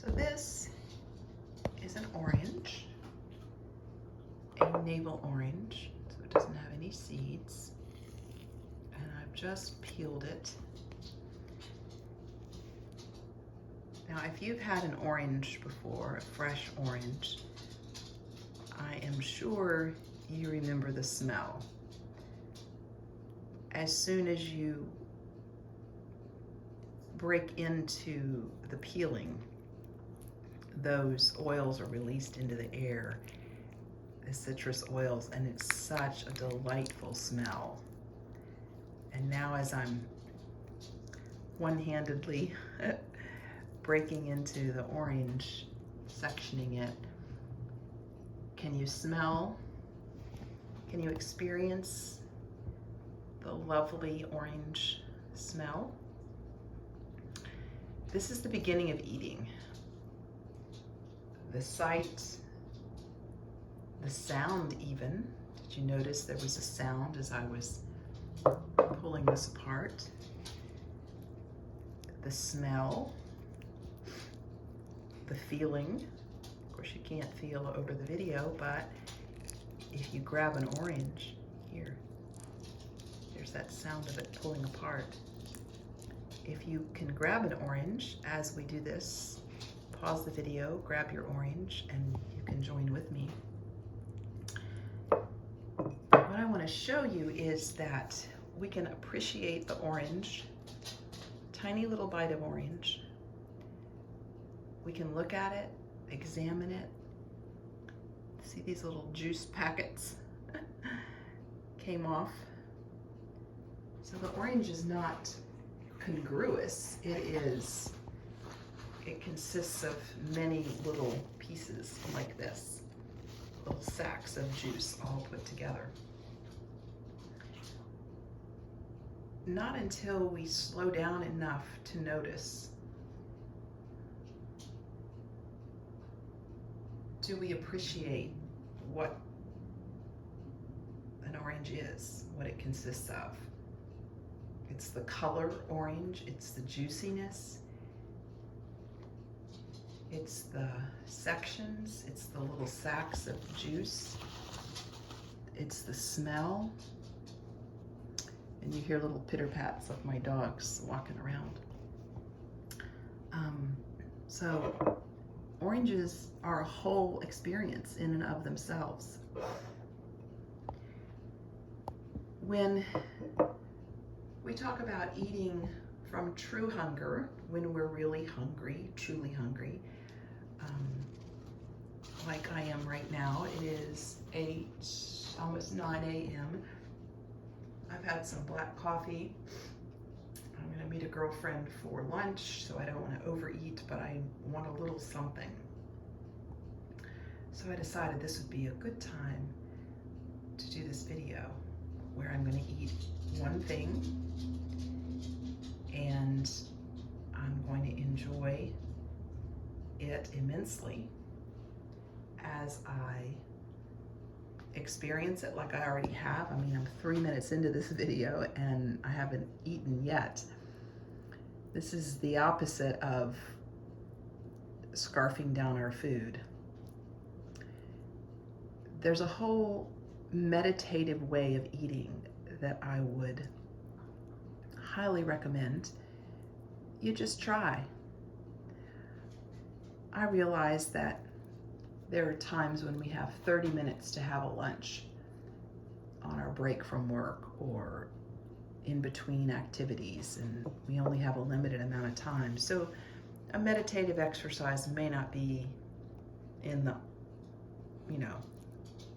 So this is an orange, a navel orange, so it doesn't have any seeds. And I've just peeled it. Now, if you've had an orange before, a fresh orange, I am sure you remember the smell. As soon as you break into the peeling, those oils are released into the air, the citrus oils, and it's such a delightful smell. And now as I'm one-handedly breaking into the orange, sectioning it, can you smell? Can you experience the lovely orange smell? This is the beginning of eating. The sight, the sound even. Did you notice there was a sound as I was pulling this apart? The smell, the feeling. Of course, you can't feel over the video, but if you grab an orange, here, there's that sound of it pulling apart. If you can grab an orange as we do this, pause the video, grab your orange, and you can join with me. What I want to show you is that we can appreciate the orange, tiny little bite of orange. We can look at it, examine it. See these little juice packets came off. So the orange is not congruous. It consists of many little pieces like this, little sacks of juice all put together. Not until we slow down enough to notice do we appreciate what an orange is, what it consists of. It's the color orange, it's the juiciness, it's the sections, it's the little sacks of juice, it's the smell, and you hear little pitter-pats of my dogs walking around. So oranges are a whole experience in and of themselves. When we talk about eating from true hunger, when we're really hungry, truly hungry, like I am right now, it is almost 9 a.m. I've had some black coffee. I'm gonna meet a girlfriend for lunch, so I don't want to overeat, but I want a little something. So I decided this would be a good time to do this video where I'm going to eat one thing and I'm going to enjoy it immensely as I experience it like I already have. I mean, I'm 3 minutes into this video and I haven't eaten yet. This is the opposite of scarfing down our food. There's a whole meditative way of eating that I would highly recommend you just try. I realize that there are times when we have 30 minutes to have a lunch on our break from work or in between activities, and we only have a limited amount of time. So a meditative exercise may not be in the,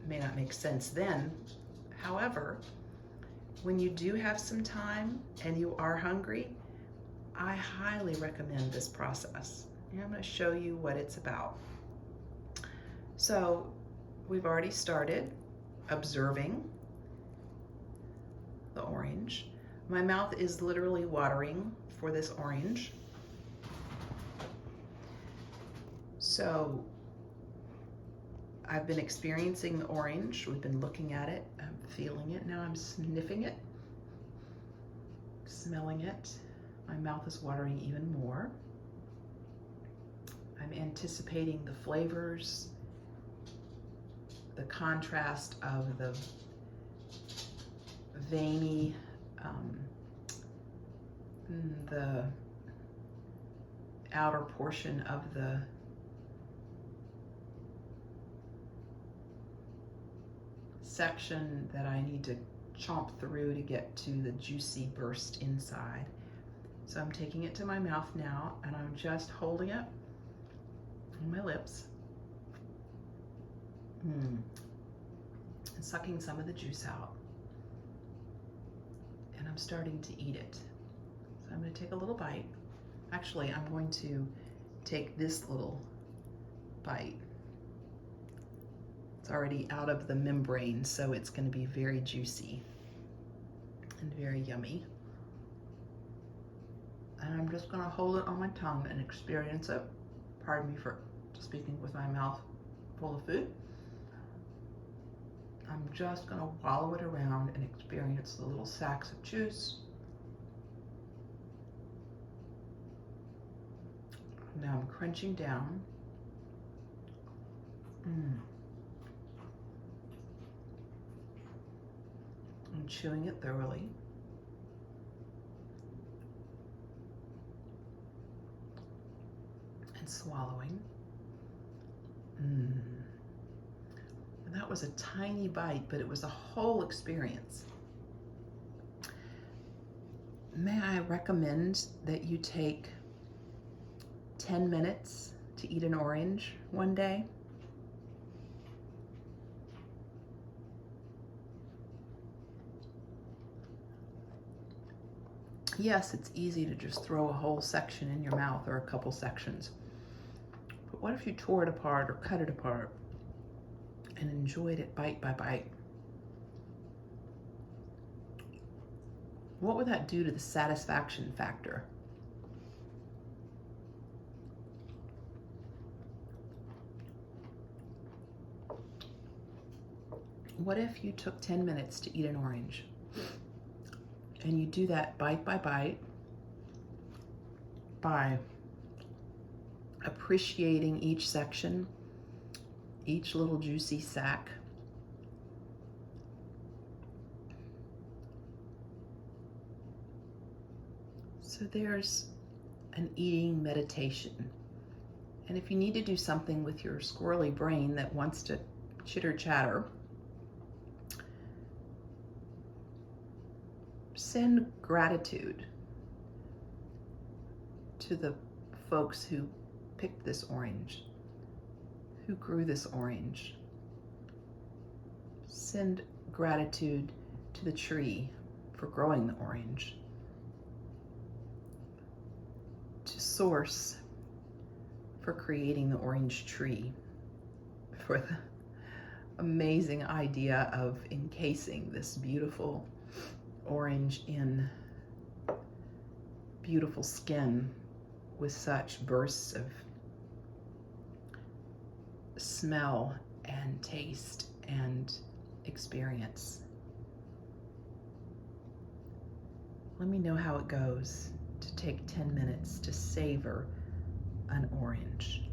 may not make sense then. However, when you do have some time and you are hungry, I highly recommend this process. And I'm going to show you what it's about. So we've already started observing the orange. My mouth is literally watering for this orange. So I've been experiencing the orange. We've been looking at it. I'm feeling it. Now I'm sniffing it, smelling it. My mouth is watering even more. I'm anticipating the flavors, the contrast of the veiny, the outer portion of the section that I need to chomp through to get to the juicy burst inside. So I'm taking it to my mouth now, and I'm just holding it on my lips and sucking some of the juice out. And I'm starting to eat it. So I'm going to take a little bite. Actually, I'm going to take this little bite. It's already out of the membrane, so it's going to be very juicy and very yummy. And I'm just going to hold it on my tongue and experience it. Pardon me for speaking with my mouth full of food. I'm just going to wallow it around and experience the little sacs of juice. Now I'm crunching down. I'm chewing it thoroughly. And swallowing. And that was a tiny bite, but it was a whole experience. May I recommend that you take 10 minutes to eat an orange one day? Yes, it's easy to just throw a whole section in your mouth or a couple sections. But what if you tore it apart or cut it apart and enjoyed it bite by bite? What would that do to the satisfaction factor? What if you took 10 minutes to eat an orange? And you do that bite by bite by appreciating each section, each little juicy sac. So there's an eating meditation. And if you need to do something with your squirrely brain that wants to chitter chatter, send gratitude to the folks who picked this orange, who grew this orange. Send gratitude to the tree for growing the orange, to Source for creating the orange tree, for the amazing idea of encasing this beautiful orange in beautiful skin with such bursts of smell and taste and experience. Let me know how it goes to take 10 minutes to savor an orange.